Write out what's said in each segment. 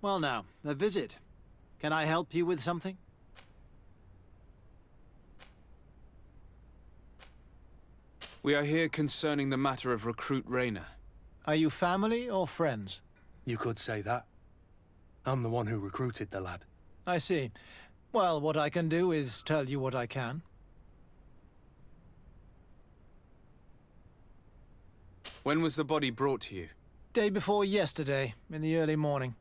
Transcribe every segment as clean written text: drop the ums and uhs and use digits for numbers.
Well now, a visit. Can I help you with something? We are here concerning the matter of Recruit Rayner. Are you family or friends? You could say that. I'm the one who recruited the lad. I see. Well, what I can do is tell you what I can. When was the body brought to you? Day before yesterday, in the early morning.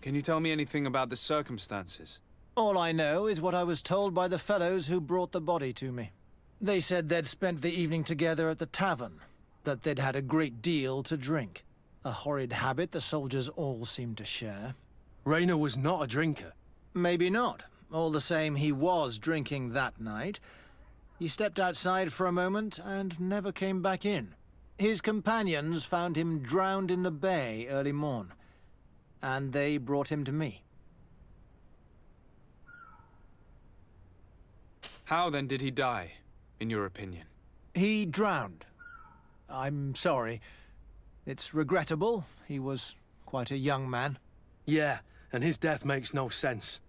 Can you tell me anything about the circumstances? All I know is what I was told by the fellows who brought the body to me. They said they'd spent the evening together at the tavern, that they'd had a great deal to drink. A horrid habit the soldiers all seemed to share. Rayner was not a drinker. Maybe not. All the same, he was drinking that night. He stepped outside for a moment and never came back in. His companions found him drowned in the bay early morn, and they brought him to me. How then did he die, in your opinion? He drowned. I'm sorry. It's regrettable. He was quite a young man. Yeah, and his death makes no sense.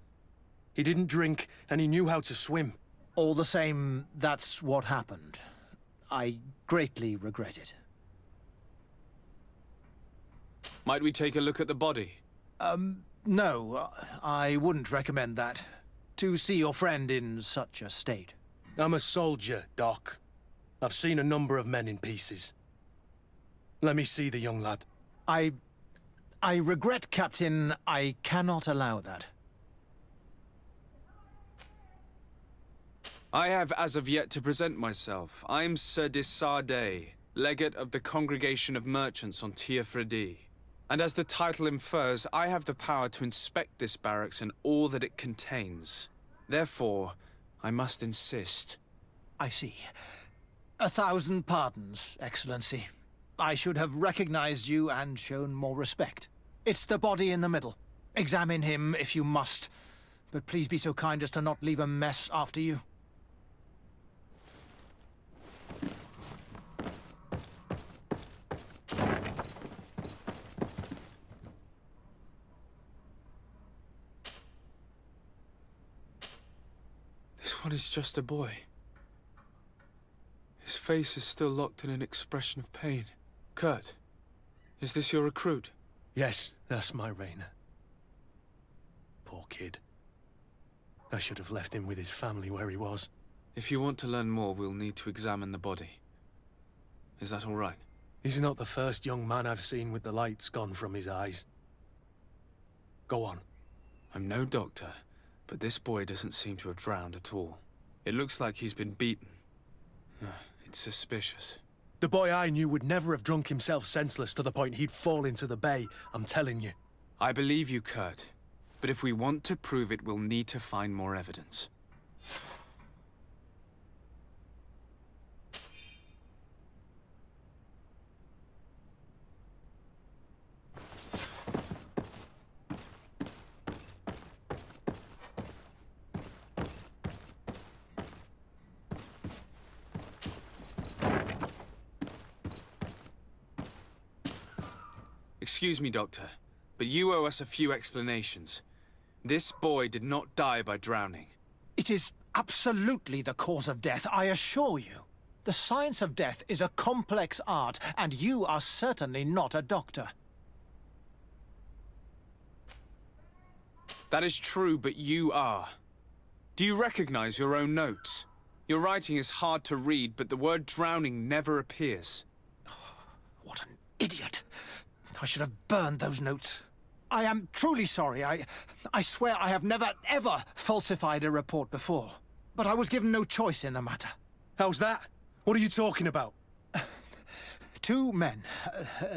He didn't drink, and he knew how to swim. All the same, that's what happened. I greatly regret it. Might we take a look at the body? No, I wouldn't recommend that. To see your friend in such a state. I'm a soldier, Doc. I've seen a number of men in pieces. Let me see the young lad. I regret, Captain. I cannot allow that. I have as of yet to present myself. I'm Sir Desardet, legate of the Congregation of Merchants on Tir Fredi. And as the title infers, I have the power to inspect this barracks and all that it contains. Therefore, I must insist. I see. 1,000 pardons, Excellency. I should have recognized you and shown more respect. It's the body in the middle. Examine him if you must, but please be so kind as to not leave a mess after you. This one is just a boy. His face is still locked in an expression of pain. Kurt, is this your recruit? Yes, that's my Rayner. Poor kid. I should have left him with his family where he was. If you want to learn more, we'll need to examine the body. Is that all right? He's not the first young man I've seen with the lights gone from his eyes. Go on. I'm no doctor, but this boy doesn't seem to have drowned at all. It looks like he's been beaten. It's suspicious. The boy I knew would never have drunk himself senseless to the point he'd fall into the bay, I'm telling you. I believe you, Kurt. But if we want to prove it, we'll need to find more evidence. Excuse me, Doctor, but you owe us a few explanations. This boy did not die by drowning. It is absolutely the cause of death, I assure you. The science of death is a complex art, and you are certainly not a doctor. That is true, but you are. Do you recognize your own notes? Your writing is hard to read, but the word drowning never appears. What an idiot. I should have burned those notes. I am truly sorry. I swear I have never, ever falsified a report before. But I was given no choice in the matter. How's that? What are you talking about? 2 men,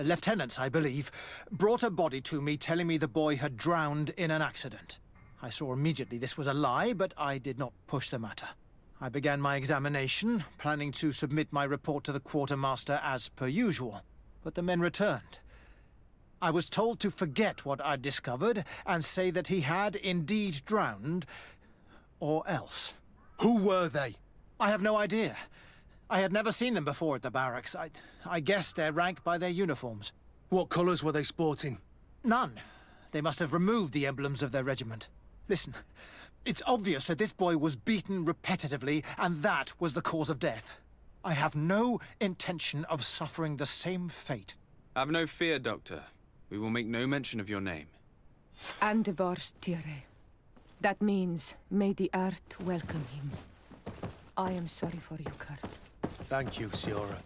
lieutenants I believe, brought a body to me telling me the boy had drowned in an accident. I saw immediately this was a lie, but I did not push the matter. I began my examination, planning to submit my report to the quartermaster as per usual. But the men returned. I was told to forget what I'd discovered and say that he had indeed drowned, or else. Who were they? I have no idea. I had never seen them before at the barracks. I guessed their rank by their uniforms. What colours were they sporting? None. They must have removed the emblems of their regiment. Listen, it's obvious that this boy was beaten repetitively, and that was the cause of death. I have no intention of suffering the same fate. Have no fear, Doctor. We will make no mention of your name. Andevars Tire. That means, may the earth welcome him. I am sorry for you, Kurt. Thank you, Siora.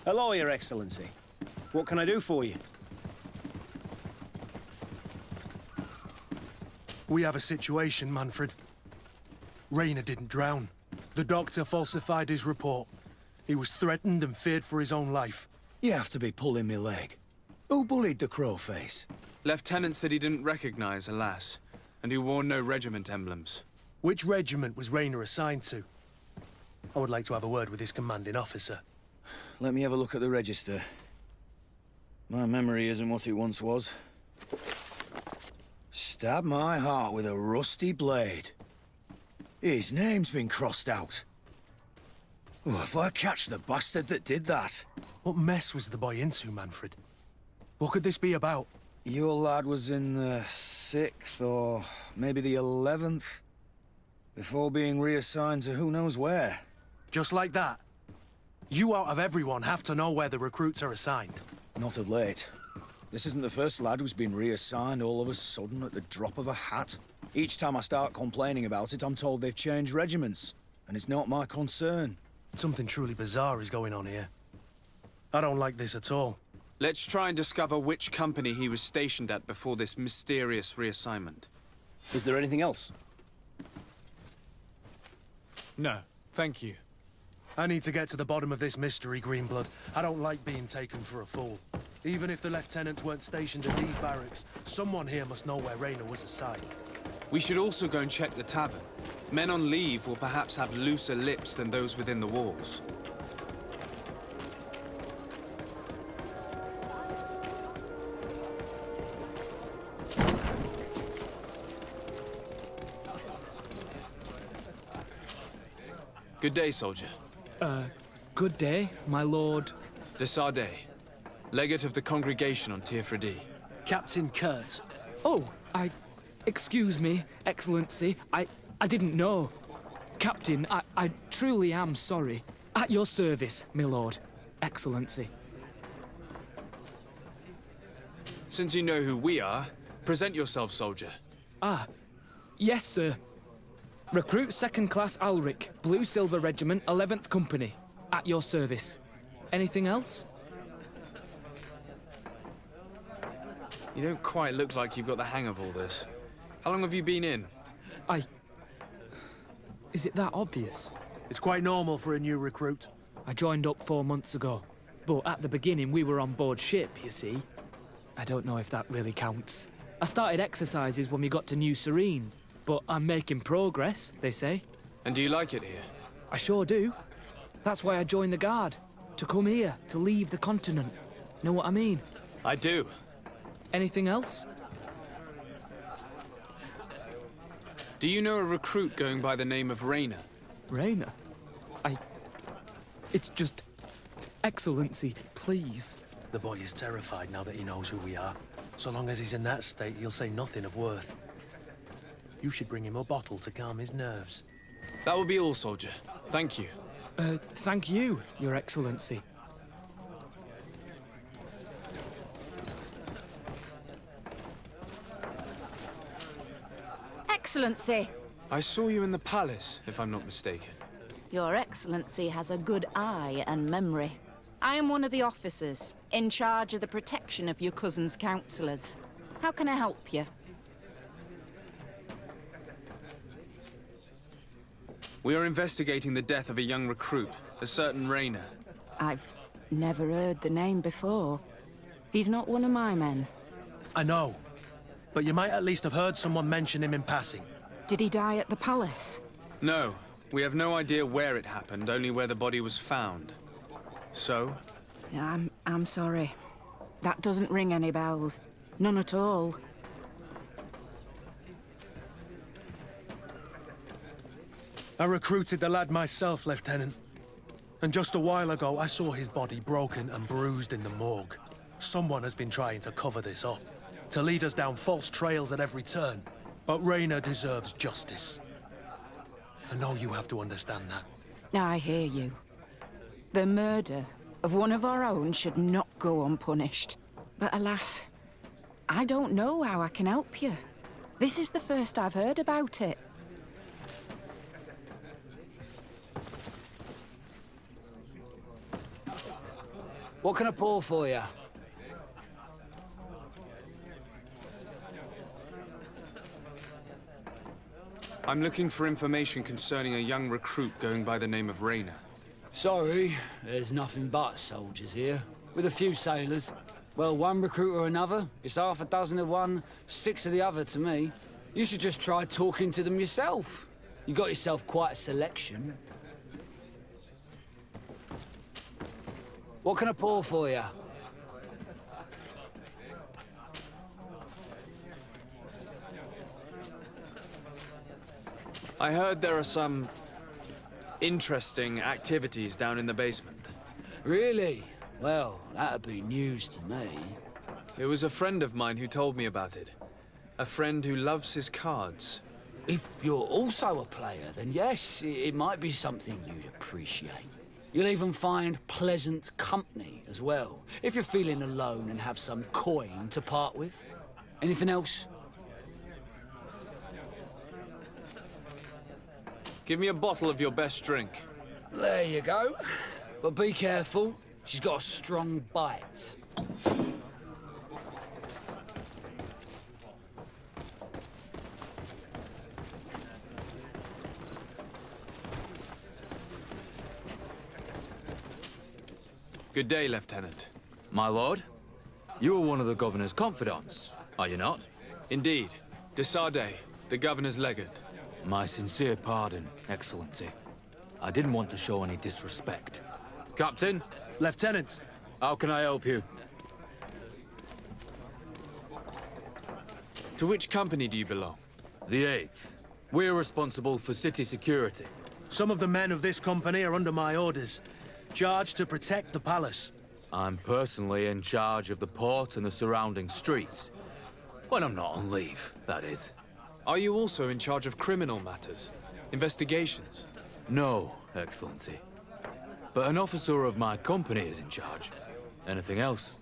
Hello, Your Excellency. What can I do for you? We have a situation, Manfred. Rayner didn't drown. The doctor falsified his report. He was threatened and feared for his own life. You have to be pulling me leg. Who bullied the crowface? Lieutenants that he didn't recognize, alas, and who wore no regiment emblems. Which regiment was Rayner assigned to? I would like to have a word with his commanding officer. Let me have a look at the register. My memory isn't what it once was. Stab my heart with a rusty blade. His name's been crossed out. Oh, if I catch the bastard that did that. What mess was the boy into, Manfred? What could this be about? Your lad was in the 6th or maybe the 11th, before being reassigned to who knows where. Just like that? You out of everyone have to know where the recruits are assigned. Not of late. This isn't the first lad who's been reassigned all of a sudden at the drop of a hat. Each time I start complaining about it, I'm told they've changed regiments, and it's not my concern. Something truly bizarre is going on here. I don't like this at all. Let's try and discover which company he was stationed at before this mysterious reassignment. Is there anything else? No, thank you. I need to get to the bottom of this mystery, Greenblood. I don't like being taken for a fool. Even if the lieutenants weren't stationed at these barracks, someone here must know where Rayner was assigned. We should also go and check the tavern. Men on leave will perhaps have looser lips than those within the walls. Good day, soldier. Good day, my lord. De Sardet, legate of the congregation on Tir Captain Kurt. Oh, excuse me, Excellency. I didn't know. Captain, I truly am sorry. At your service, my lord. Excellency. Since you know who we are, present yourself, soldier. Yes, sir. Recruit 2nd Class Alric, Blue Silver Regiment, 11th Company. At your service. Anything else? You don't quite look like you've got the hang of all this. How long have you been in? Is it that obvious? It's quite normal for a new recruit. I joined up 4 months ago. But at the beginning, we were on board ship, you see. I don't know if that really counts. I started exercises when we got to New Serene. But I'm making progress, they say. And do you like it here? I sure do. That's why I joined the Guard. To come here, to leave the continent. Know what I mean? I do. Anything else? Do you know a recruit going by the name of Rayner? Rayner? It's just... Excellency, please. The boy is terrified now that he knows who we are. So long as he's in that state, he'll say nothing of worth. You should bring him a bottle to calm his nerves. That will be all, soldier. Thank you. Thank you, Your Excellency. Excellency! I saw you in the palace, if I'm not mistaken. Your Excellency has a good eye and memory. I am one of the officers, in charge of the protection of your cousin's councillors. How can I help you? We are investigating the death of a young recruit, a certain Rayner. I've never heard the name before. He's not one of my men. I know. But you might at least have heard someone mention him in passing. Did he die at the palace? No, we have no idea where it happened, only where the body was found. So? I'm sorry. That doesn't ring any bells. None at all. I recruited the lad myself, Lieutenant. And just a while ago, I saw his body broken and bruised in the morgue. Someone has been trying to cover this up, to lead us down false trails at every turn. But Raina deserves justice. I know you have to understand that. I hear you. The murder of one of our own should not go unpunished. But alas, I don't know how I can help you. This is the first I've heard about it. What can I pour for you? I'm looking for information concerning a young recruit going by the name of Raina. Sorry, there's nothing but soldiers here, with a few sailors. Well, one recruit or another, it's half a dozen of one, 6 of the other to me. You should just try talking to them yourself. You got yourself quite a selection. What can I pour for you? I heard there are some interesting activities down in the basement. Really? Well, that'd be news to me. It was a friend of mine who told me about it. A friend who loves his cards. If you're also a player, then yes, it might be something you'd appreciate. You'll even find pleasant company as well, if you're feeling alone and have some coin to part with. Anything else? Give me a bottle of your best drink. There you go. But be careful, she's got a strong bite. Good day, Lieutenant. My lord, you are one of the governor's confidants, are you not? Indeed. De Sardet, the governor's legate. My sincere pardon, Excellency. I didn't want to show any disrespect. Captain, Lieutenant! how can I help you? To which company do you belong? The 8th. We're responsible for city security. Some of the men of this company are under my orders, charged to protect the palace. I'm personally in charge of the port and the surrounding streets. When I'm not on leave, that is. Are you also in charge of criminal matters? Investigations? No, Excellency. But an officer of my company is in charge. Anything else?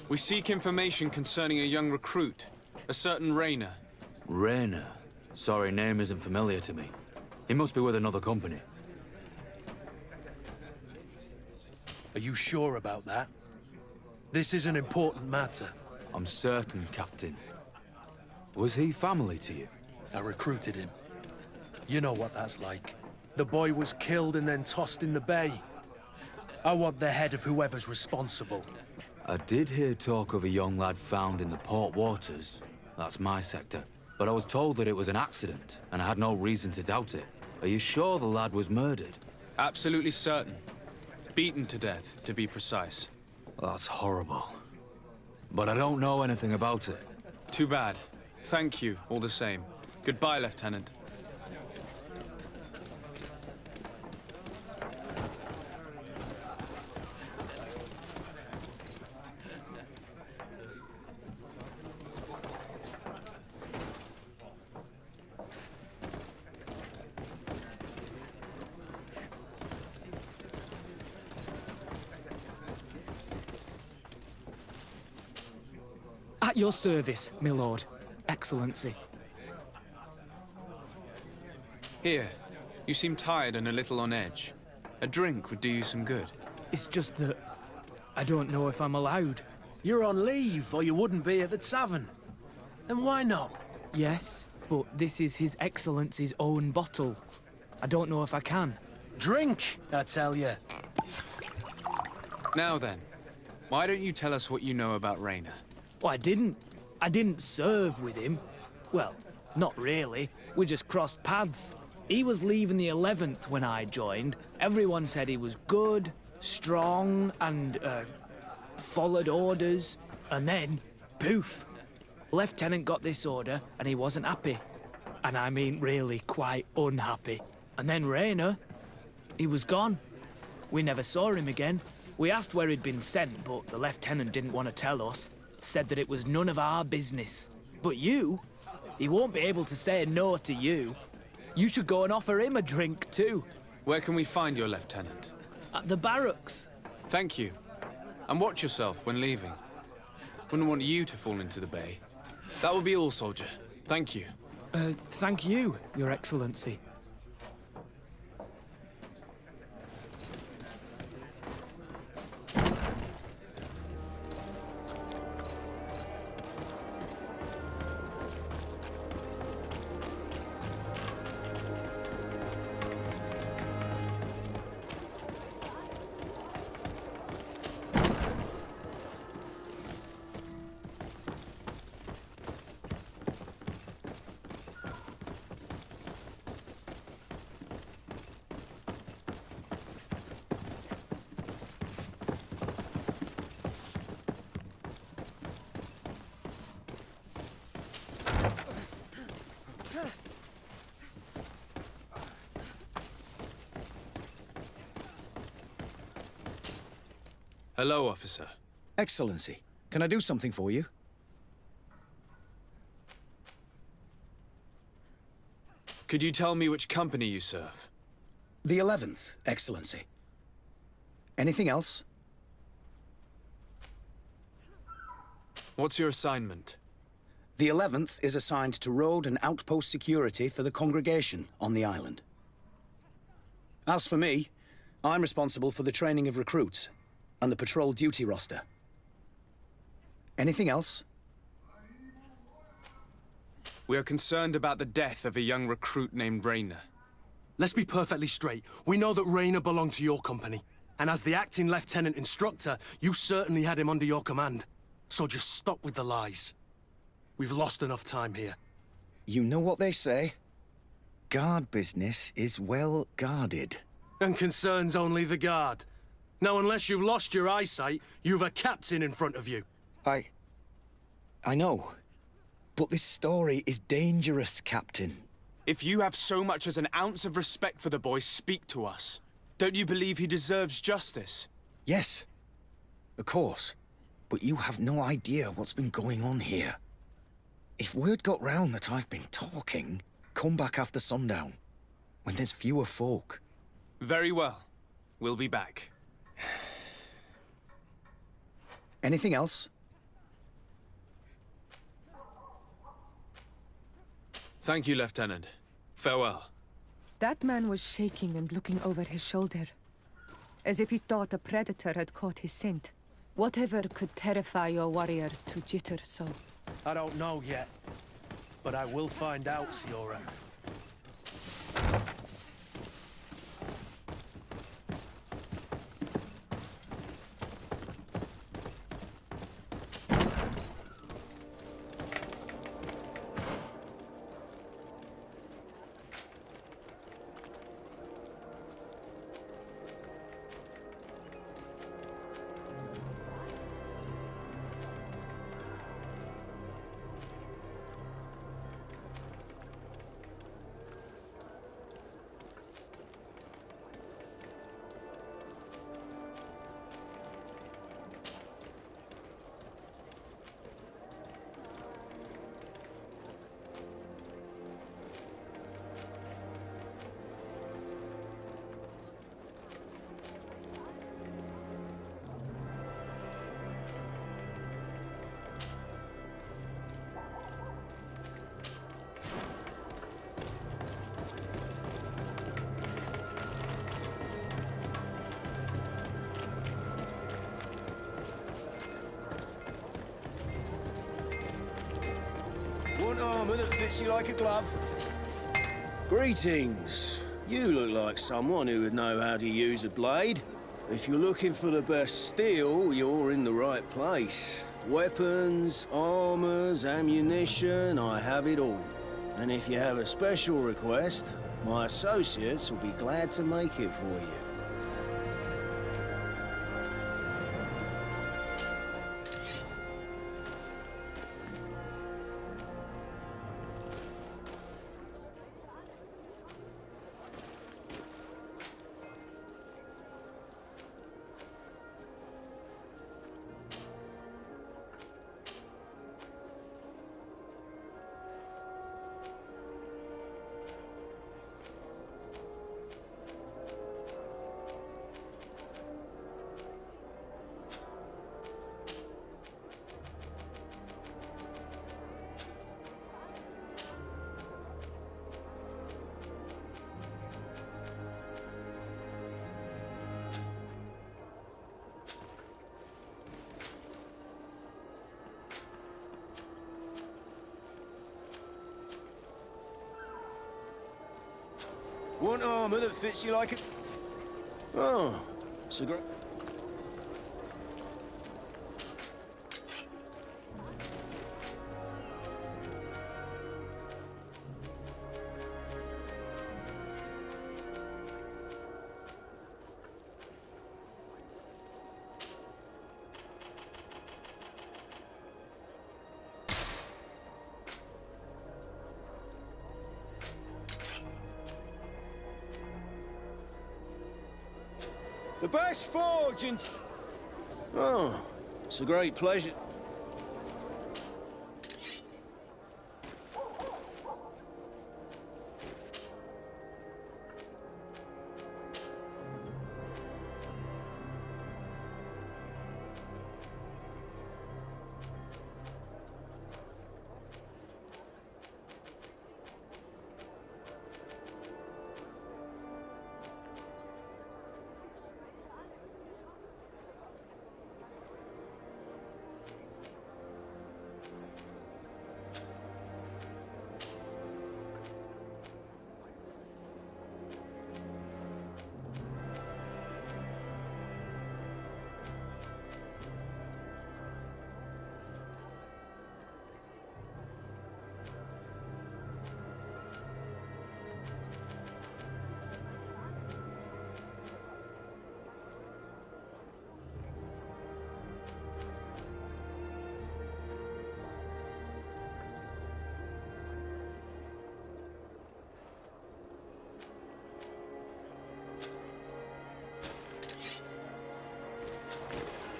We seek information concerning a young recruit, a certain Raina. Raina? Sorry, name isn't familiar to me. He must be with another company. Are you sure about that? This is an important matter. I'm certain, Captain. Was he family to you? I recruited him. You know what that's like. The boy was killed and then tossed in the bay. I want the head of whoever's responsible. I did hear talk of a young lad found in the port waters. That's my sector. But I was told that it was an accident, and I had no reason to doubt it. Are you sure the lad was murdered? Absolutely certain. Beaten to death, to be precise. That's horrible. But I don't know anything about it. Too bad. Thank you, all the same. Goodbye, Lieutenant. At your service, my lord. Excellency. Here. You seem tired and a little on edge. A drink would do you some good. It's just that I don't know if I'm allowed. You're on leave, or you wouldn't be at the tavern. And why not? Yes, but this is His Excellency's own bottle. I don't know if I can. Drink, I tell you. Now then, why don't you tell us what you know about Raina? Well, I didn't serve with him. Well, not really. We just crossed paths. He was leaving the 11th when I joined. Everyone said he was good, strong, and, followed orders. And then, poof. Lieutenant got this order, and he wasn't happy. And I mean really quite unhappy. And then Rayner, he was gone. We never saw him again. We asked where he'd been sent, but the lieutenant didn't want to tell us. Said that it was none of our business. But you, he won't be able to say no to you. You should go and offer him a drink too. Where can we find your lieutenant? At the barracks. Thank you. And watch yourself when leaving. Wouldn't want you to fall into the bay. That will be all, soldier. Thank you. Thank you, Your Excellency. Hello, officer. Excellency, can I do something for you? Could you tell me which company you serve? The 11th, Excellency. Anything else? What's your assignment? The 11th is assigned to road and outpost security for the congregation on the island. As for me, I'm responsible for the training of recruits and the patrol duty roster. Anything else? We are concerned about the death of a young recruit named Rayner. Let's be perfectly straight. We know that Rayner belonged to your company. And as the acting lieutenant instructor, you certainly had him under your command. So just stop with the lies. We've lost enough time here. You know what they say? Guard business is well guarded. And concerns only the guard. Now, unless you've lost your eyesight, you've a captain in front of you. I know. But this story is dangerous, Captain. If you have so much as an ounce of respect for the boy, speak to us. Don't you believe he deserves justice? Yes, of course. But you have no idea what's been going on here. If word got round that I've been talking, come back after sundown, when there's fewer folk. Very well. We'll be back. Anything else? Thank you, Lieutenant. Farewell. That man was shaking and looking over his shoulder, as if he thought a predator had caught his scent. Whatever could terrify your warriors to jitter so? I don't know yet, but I will find out, Siora. One armor that fits you like a glove. Greetings. You look like someone who would know how to use a blade. If you're looking for the best steel, you're in the right place. Weapons, armors, ammunition, I have it all. And if you have a special request, my associates will be glad to make it for you. Want armor that fits you like a... Oh, it's a great... The best forge in... Oh, it's a great pleasure.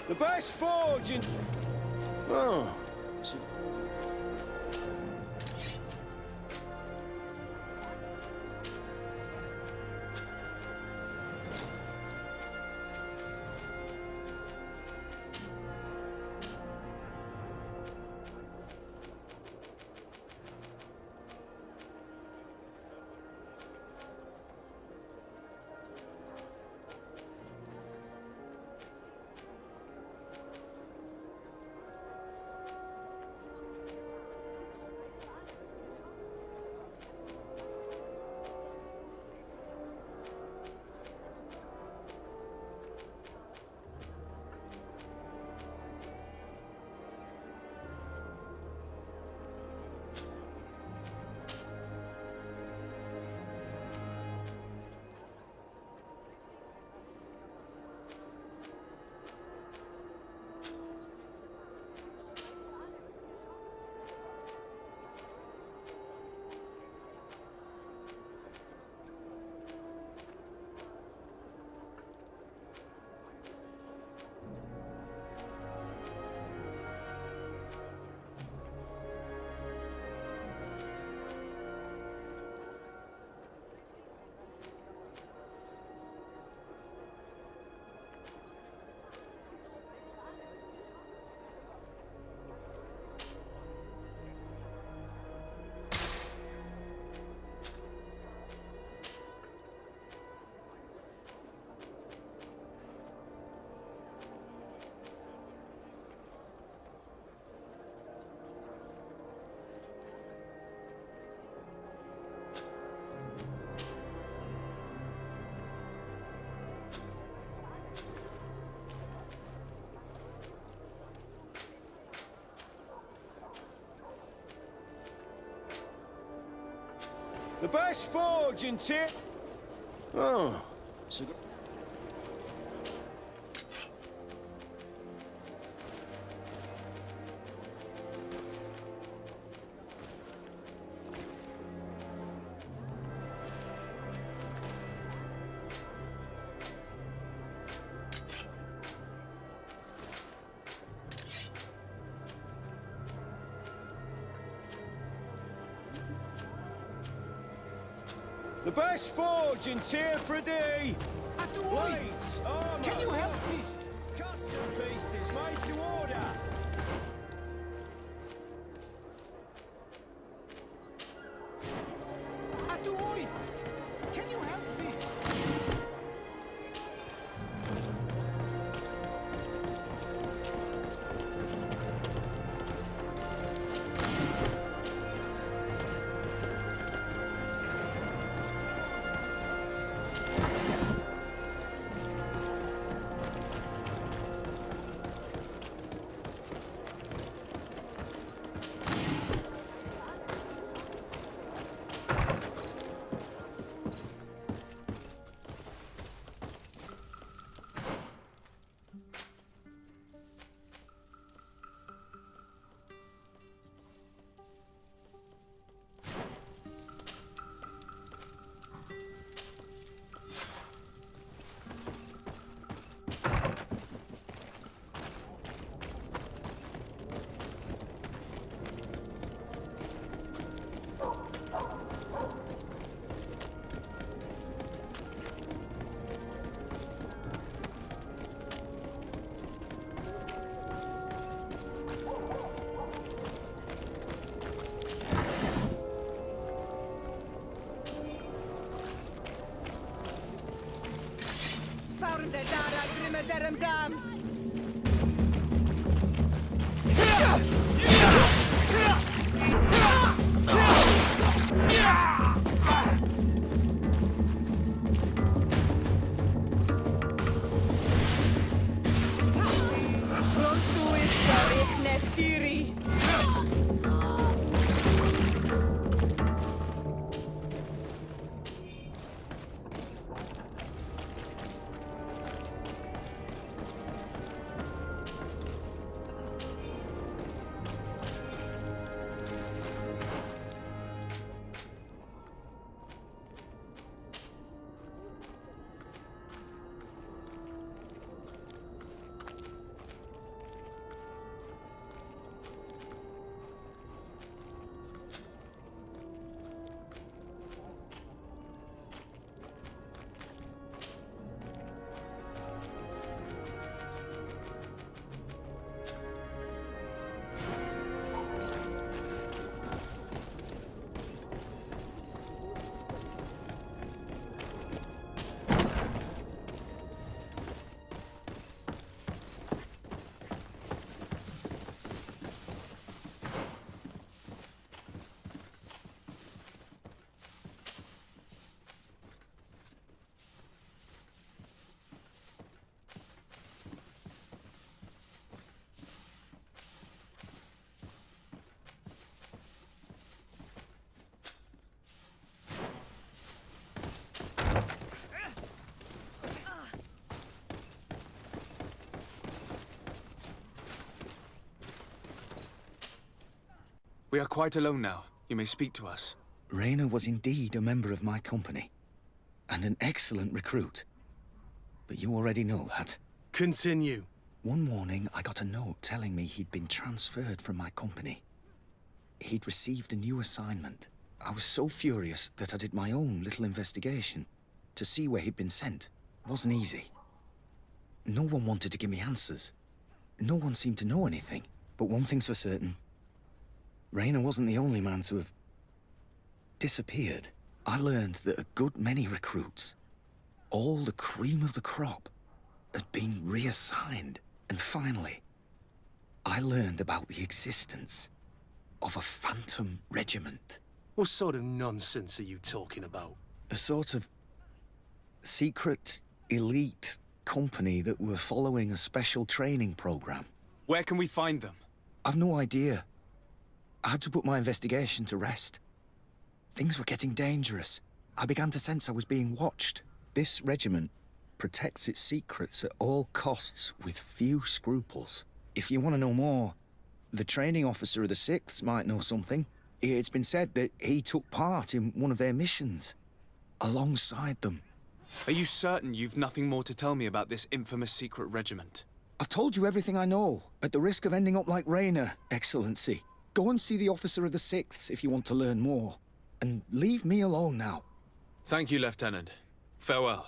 The best forge in... Oh, it's a... The best forge in Tyr... Oh, it's a... The best forge in Tyr Blades, armor, can you help me? Custom pieces made to order. Atuoi! Can you help me? We are quite alone now. You may speak to us. Rayner was indeed a member of my company, and an excellent recruit. But you already know that. Continue. One morning, I got a note telling me he'd been transferred from my company. He'd received a new assignment. I was so furious that I did my own little investigation to see where he'd been sent. It wasn't easy. No one wanted to give me answers. No one seemed to know anything. But one thing's for certain. Rayner wasn't the only man to have disappeared. I learned that a good many recruits, all the cream of the crop, had been reassigned. And finally, I learned about the existence of a phantom regiment. What sort of nonsense are you talking about? A sort of secret, elite company that were following a special training program. Where can we find them? I've no idea. I had to put my investigation to rest. Things were getting dangerous. I began to sense I was being watched. This regiment protects its secrets at all costs with few scruples. If you want to know more, the training officer of the 6th might know something. It's been said that he took part in one of their missions, alongside them. Are you certain you've nothing more to tell me about this infamous secret regiment? I've told you everything I know, at the risk of ending up like Rayner, Excellency. Go and see the officer of the 6th if you want to learn more. And leave me alone now. Thank you, Lieutenant. Farewell.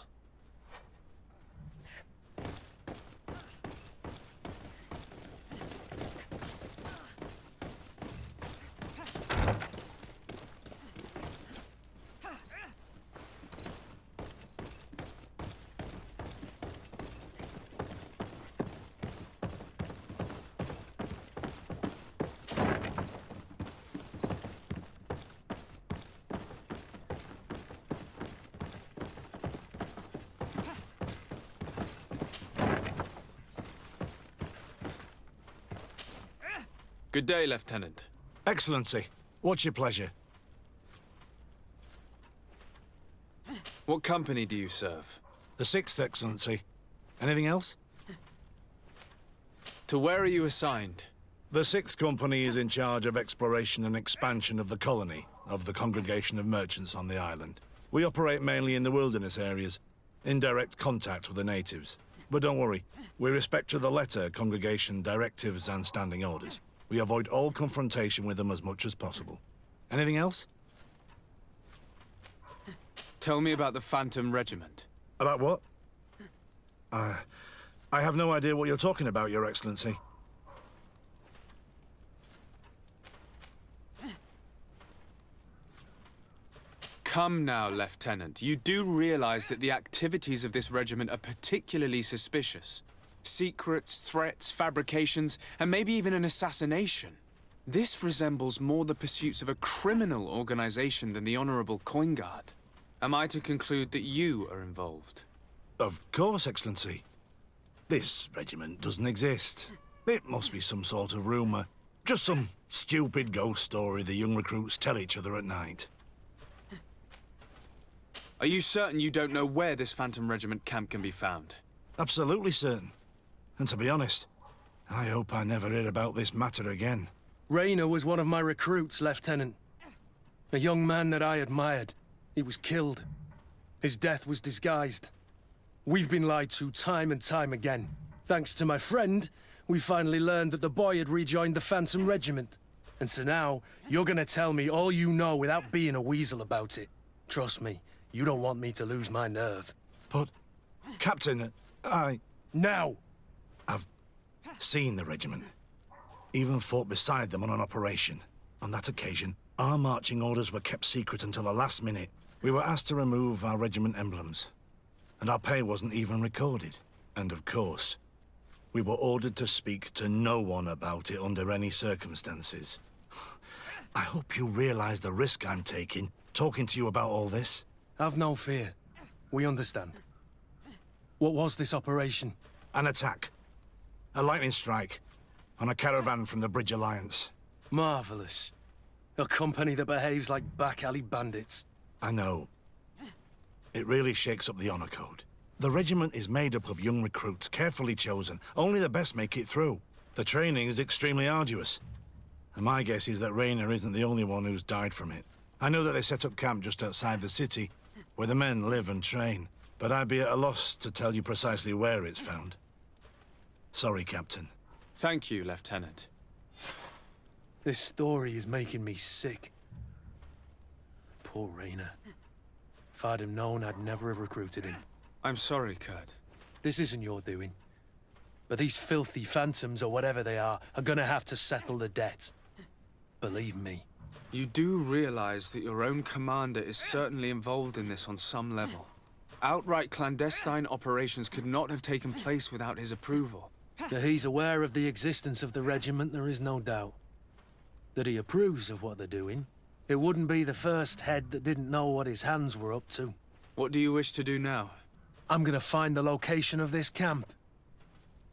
Good day, Lieutenant. Excellency, what's your pleasure? What company do you serve? The 6th, Excellency. Anything else? To where are you assigned? The 6th Company is in charge of exploration and expansion of the colony of the Congregation of Merchants on the island. We operate mainly in the wilderness areas, in direct contact with the natives. But don't worry, we respect to the letter Congregation directives and standing orders. We avoid all confrontation with them as much as possible. Anything else? Tell me about the Phantom Regiment. About what? I have no idea what you're talking about, Your Excellency. Come now, Lieutenant. You do realize that the activities of this regiment are particularly suspicious. Secrets, threats, fabrications, and maybe even an assassination. This resembles more the pursuits of a criminal organization than the Honorable Coin Guard. Am I to conclude that you are involved? Of course, Excellency. This regiment doesn't exist. It must be some sort of rumor. Just some stupid ghost story the young recruits tell each other at night. Are you certain you don't know where this Phantom Regiment camp can be found? Absolutely certain. And to be honest, I hope I never hear about this matter again. Rayner was one of my recruits, Lieutenant. A young man that I admired. He was killed. His death was disguised. We've been lied to time and time again. Thanks to my friend, we finally learned that the boy had rejoined the Phantom Regiment. And so now, you're gonna tell me all you know without being a weasel about it. Trust me, you don't want me to lose my nerve. But, Captain, Now! I've seen the regiment. Even fought beside them on an operation. On that occasion, our marching orders were kept secret until the last minute. We were asked to remove our regiment emblems. And our pay wasn't even recorded. And of course, we were ordered to speak to no one about it under any circumstances. I hope you realize the risk I'm taking, talking to you about all this. Have no fear. We understand. What was this operation? An attack. A lightning strike. On a caravan from the Bridge Alliance. Marvelous. A company that behaves like back-alley bandits. I know. It really shakes up the honor code. The regiment is made up of young recruits, carefully chosen. Only the best make it through. The training is extremely arduous. And my guess is that Rayner isn't the only one who's died from it. I know that they set up camp just outside the city, where the men live and train. But I'd be at a loss to tell you precisely where it's found. Sorry, Captain. Thank you, Lieutenant. This story is making me sick. Poor Rayner. If I'd have known, I'd never have recruited him. I'm sorry, Kurt. This isn't your doing. But these filthy phantoms, or whatever they are gonna have to settle the debt. Believe me. You do realize that your own commander is certainly involved in this on some level. Outright clandestine operations could not have taken place without his approval. That he's aware of the existence of the regiment, there is no doubt. That he approves of what they're doing. It wouldn't be the first head that didn't know what his hands were up to. What do you wish to do now? I'm gonna find the location of this camp.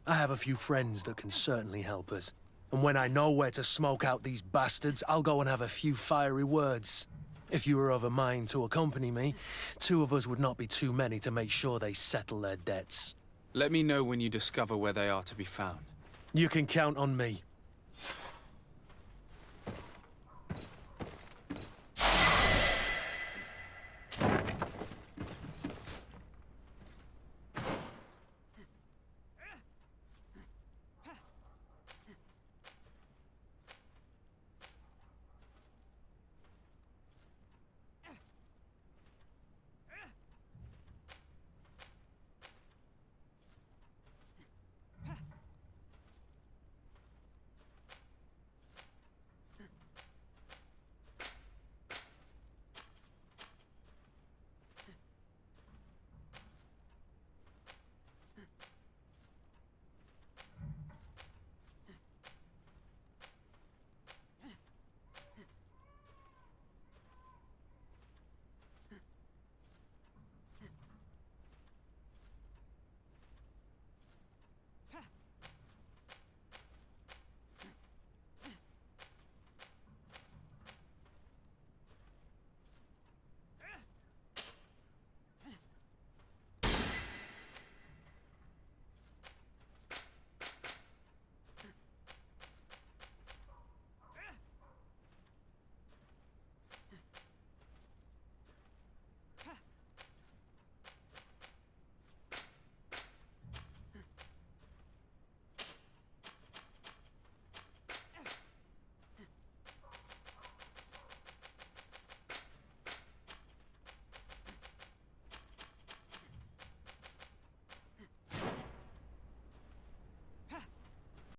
I have a few friends that can certainly help us. And when I know where to smoke out these bastards, I'll go and have a few fiery words. If you were of a mind to accompany me, 2 of us would not be too many to make sure they settle their debts. Let me know when you discover where they are to be found. You can count on me.